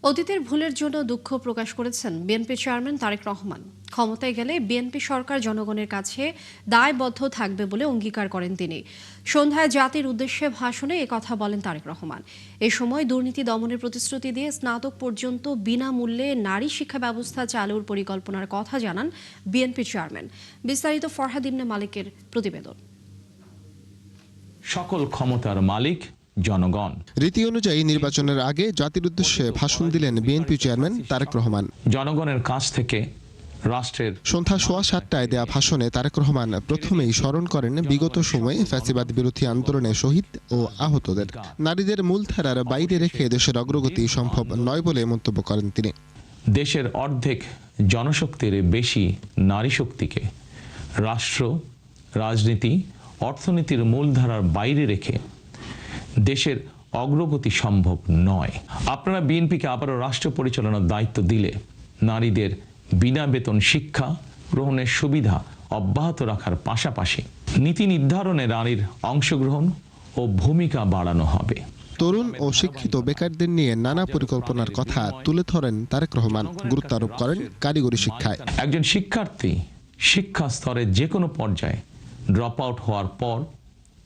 অতীতের ভুলের জন্য দুঃখ প্রকাশ করেছেন বিএনপি চেয়ারম্যান তারেক রহমান। ক্ষমতায় গেলে বিএনপি সরকার জনগণের কাছে দায়বদ্ধ থাকবে বলে অঙ্গীকার করেন তিনি। সন্ধ্যায় জাতির উদ্দেশ্যে ভাষণে একথা বলেন তারেক রহমান। এ সময় দুর্নীতি দমনের প্রতিশ্রুতি দিয়ে স্নাতক পর্যন্ত বিনামূল্যে নারী শিক্ষা ব্যবস্থা চালুর পরিকল্পনার কথা জানান বিএনপি চেয়ারম্যান। বিস্তারিত ফরহাদ ইবনে মালিকের প্রতিবেদন। সকল ক্ষমতার মালিক জনগণ। রীতি অনুযায়ী নির্বাচনের আগে জাতির উদ্দেশ্যে ভাষণ দিলেন বিএনপি চেয়ারম্যান তারেক রহমান। জনগণের কাছ থেকে রাষ্ট্রের সন্ধ্যা 7:15টায় দেয়া ভাষণে তারেক রহমান প্রথমেই স্মরণ করেন বিগত সময়ে ফ্যাসিবাদ বিরোধী আন্দোলনে শহীদ ও আহতদের। নারীদের মূলধারার বাইরে রেখে দেশের অগ্রগতি সম্ভব নয় বলে মন্তব্য করেন তিনি। দেশের অর্ধেক জনশক্তির বেশি নারী শক্তিকে রাষ্ট্র, রাজনীতি, অর্থনীতির মূলধারার বাইরে রেখে দেশের অগ্রগতি সম্ভব নয়। আপনারা বিএনপিকে আবারও রাষ্ট্র পরিচালনার দায়িত্ব দিলে নারীদের বিনা বেতন শিক্ষা গ্রহণের সুবিধা অব্যাহত রাখার পাশাপাশি নীতি নির্ধারণে নারীর অংশগ্রহণ ও ভূমিকা বাড়ানো হবে। তরুণ ও শিক্ষিত বেকারদের নিয়ে নানা পরিকল্পনার কথা তুলে ধরেন তারেক রহমান। গুরুত্ব আরোপ করেন কারিগরি শিক্ষায়। একজন শিক্ষার্থী শিক্ষা স্তরে যে কোনো পর্যায়ে ড্রপ আউট হওয়ার পর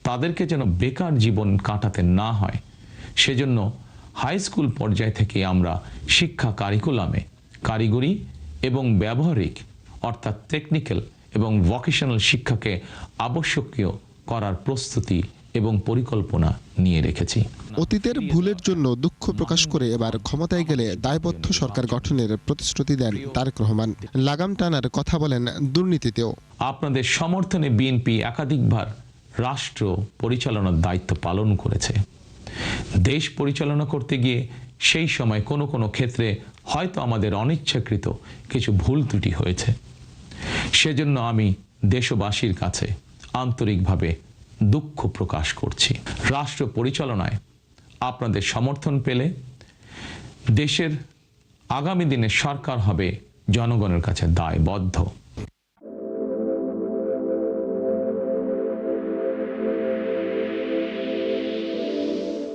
তাদেরকে যেন বেকার জীবন কাটাতে না হয়, সেজন্য হাই স্কুল পর্যায় থেকে আমরা শিক্ষা কারিকুলামে কারিগরি এবং ব্যবহারিক অর্থাৎ টেকনিক্যাল এবং ভোকেশনাল শিক্ষাকে আবশ্যকীয় করার প্রস্তুতি এবং পরিকল্পনা নিয়ে রেখেছি। অতীতের ভুলের জন্য দুঃখ প্রকাশ করে এবার ক্ষমতায় গেলে দায়বদ্ধ সরকার গঠনের প্রতিশ্রুতি দেন তারেক রহমান। লাগাম টানার কথা বলেন দুর্নীতিতেও। আপনাদের সমর্থনে বিএনপি একাধিকবার রাষ্ট্র পরিচালনার দায়িত্ব পালন করেছে। দেশ পরিচালনা করতে গিয়ে সেই সময় কোনো কোনো ক্ষেত্রে হয়তো আমাদের অনিচ্ছাকৃত কিছু ভুল ত্রুটি হয়েছে। সেজন্য আমি দেশবাসীর কাছে আন্তরিকভাবে দুঃখ প্রকাশ করছি। রাষ্ট্র পরিচালনায় আপনাদের সমর্থন পেলে দেশের আগামী দিনের সরকার হবে জনগণের কাছে দায়বদ্ধ।